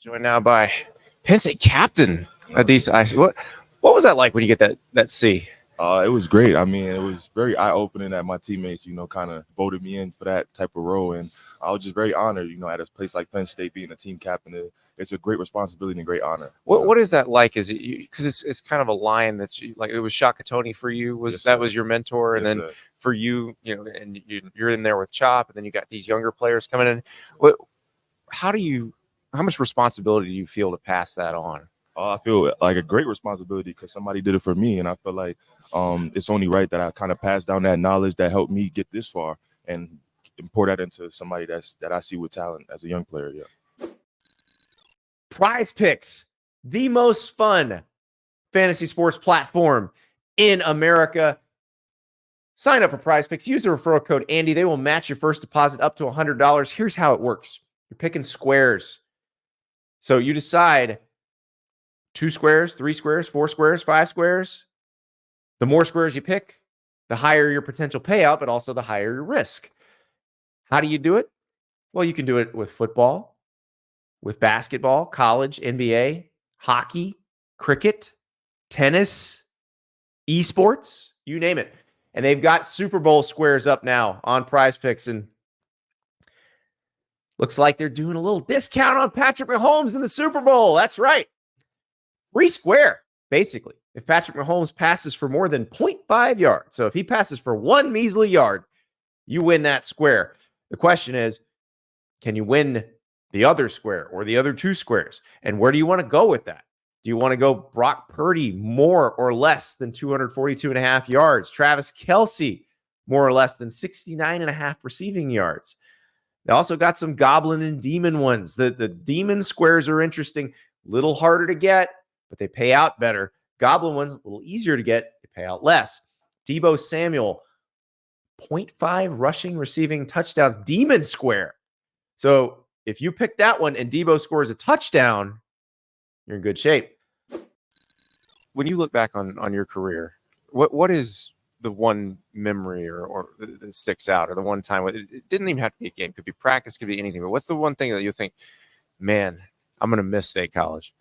Joined now by Penn State captain Adisa. What was that like when you get that C? It was great. I mean, it was very eye-opening that my teammates, kind of voted me in for that type of role. And I was just very honored, at a place like Penn State, being a team captain. It's a great responsibility and a great honor. What is that like? Is it because it's kind of a line that you like? It was Shaka Tony for you. Was your mentor, and then for you, and you're in there with Chop, and then you got these younger players coming in. How much responsibility do you feel to pass that on? I feel like a great responsibility because somebody did it for me, and I feel like it's only right that I kind of pass down that knowledge that helped me get this far and pour that into somebody that I see with talent as a young player. Yeah. PrizePicks, the most fun fantasy sports platform in America. Sign up for PrizePicks. Use the referral code Andy. They will match your first deposit up to $100. Here's how it works. You're picking squares. So you decide 2 squares, 3 squares, 4 squares, 5 squares. The more squares you pick, the higher your potential payout, but also the higher your risk. How do you do it? Well, you can do it with football, with basketball, college, NBA, hockey, cricket, tennis, esports, you name it. And they've got Super Bowl squares up now on PrizePicks, and looks like they're doing a little discount on Patrick Mahomes in the Super Bowl. That's right. Free square, basically, if Patrick Mahomes passes for more than 0.5 yards. So if he passes for 1 measly yard, you win that square. The question is, can you win the other square or the other 2 squares? And where do you want to go with that? Do you want to go Brock Purdy more or less than 242.5 yards? Travis Kelce more or less than 69.5 receiving yards? They also got some goblin and demon ones. The demon squares are interesting, little harder to get, but they pay out better. Goblin ones, a little easier to get, they pay out less. Deebo Samuel, 0.5 rushing, receiving touchdowns, demon square. So if you pick that one and Deebo scores a touchdown, you're in good shape. When you look back on your career, what is the one memory or that sticks out, or the one time? It didn't even have to be a game. It could be practice, could be anything. But what's the one thing that you think, man, I'm going to miss State College?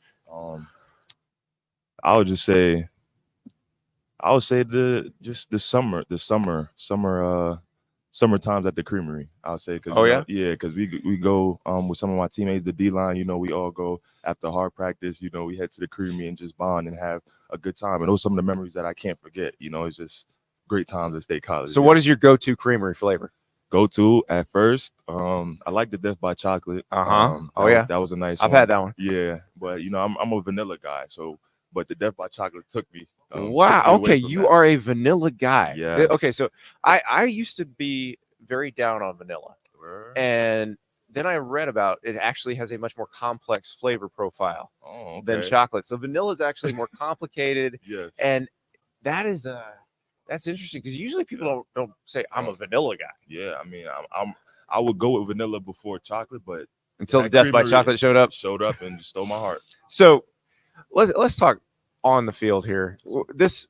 I would say the summer times at the Creamery. I would say because we go with some of my teammates, the D line. We all go after hard practice. We head to the Creamery and just bond and have a good time. And those are some of the memories that I can't forget. It's just great times at State College. So what is your go-to Creamery flavor? Go-to at first, I like the Death by Chocolate. That was a nice. I've had that one. Yeah, but I'm a vanilla guy, but the Death by Chocolate took me. Wow. Okay, you are a vanilla guy. Yeah. Okay, so I used to be very down on vanilla, and then I read about it actually has a much more complex flavor profile than chocolate. So vanilla is actually more complicated. Yes. And that's interesting because usually people don't say I'm a vanilla guy. Yeah, I mean I would go with vanilla before chocolate, but until the Death by Chocolate showed up and just stole my heart. So let's talk on the field here. This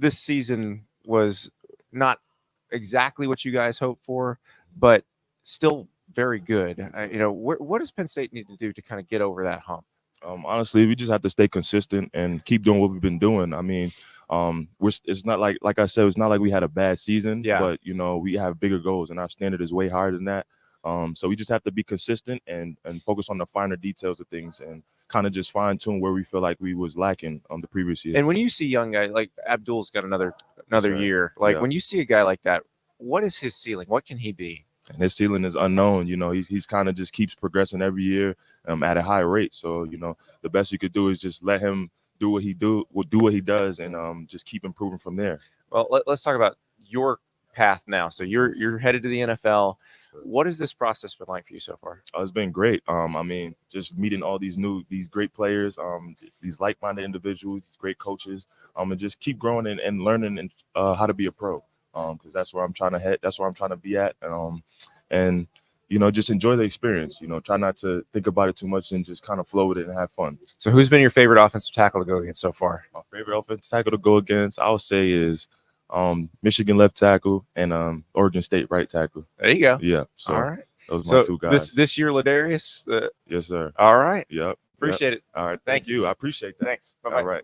season was not exactly what you guys hoped for, but still very good. What does Penn State need to do to kind of get over that hump? Honestly, we just have to stay consistent and keep doing what we've been doing. I mean, it's not like I said, it's not like we had a bad season, but we have bigger goals and our standard is way higher than that. So we just have to be consistent and focus on the finer details of things and kind of just fine tune where we feel like we was lacking on the previous year. And when you see young guys like Abdul's got another year, when you see a guy like that, what is his ceiling? What can he be? And his ceiling is unknown. He's kind of just keeps progressing every year at a high rate. So, the best you could do is just let him do what he does and just keep improving from there. Well, let's talk about your path now. So you're headed to the NFL. What has this process been like for you so far? It's been great. I mean, just meeting all these great players, these like-minded individuals, these great coaches, and just keep growing and learning and how to be a pro. Because that's where I'm trying to head. That's where I'm trying to be at. And just enjoy the experience. Try not to think about it too much and just kind of flow with it and have fun. So who's been your favorite offensive tackle to go against so far? My favorite offensive tackle to go against, I would say, is Michigan left tackle and Oregon State right tackle. There you go. Yeah. So all right. Those are my So two guys. this year, Ladarius. Yes, sir. All right. Yep. Appreciate it. All right. Thank Thank you. I appreciate that. Thanks. Bye-bye. All right.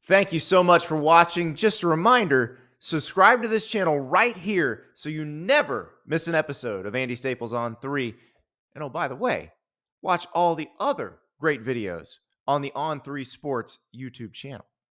Thank you so much for watching. Just a reminder, subscribe to this channel right here so you never miss an episode of Andy Staples on 3. And oh, by the way, watch all the other great videos on the On3 Sports YouTube channel.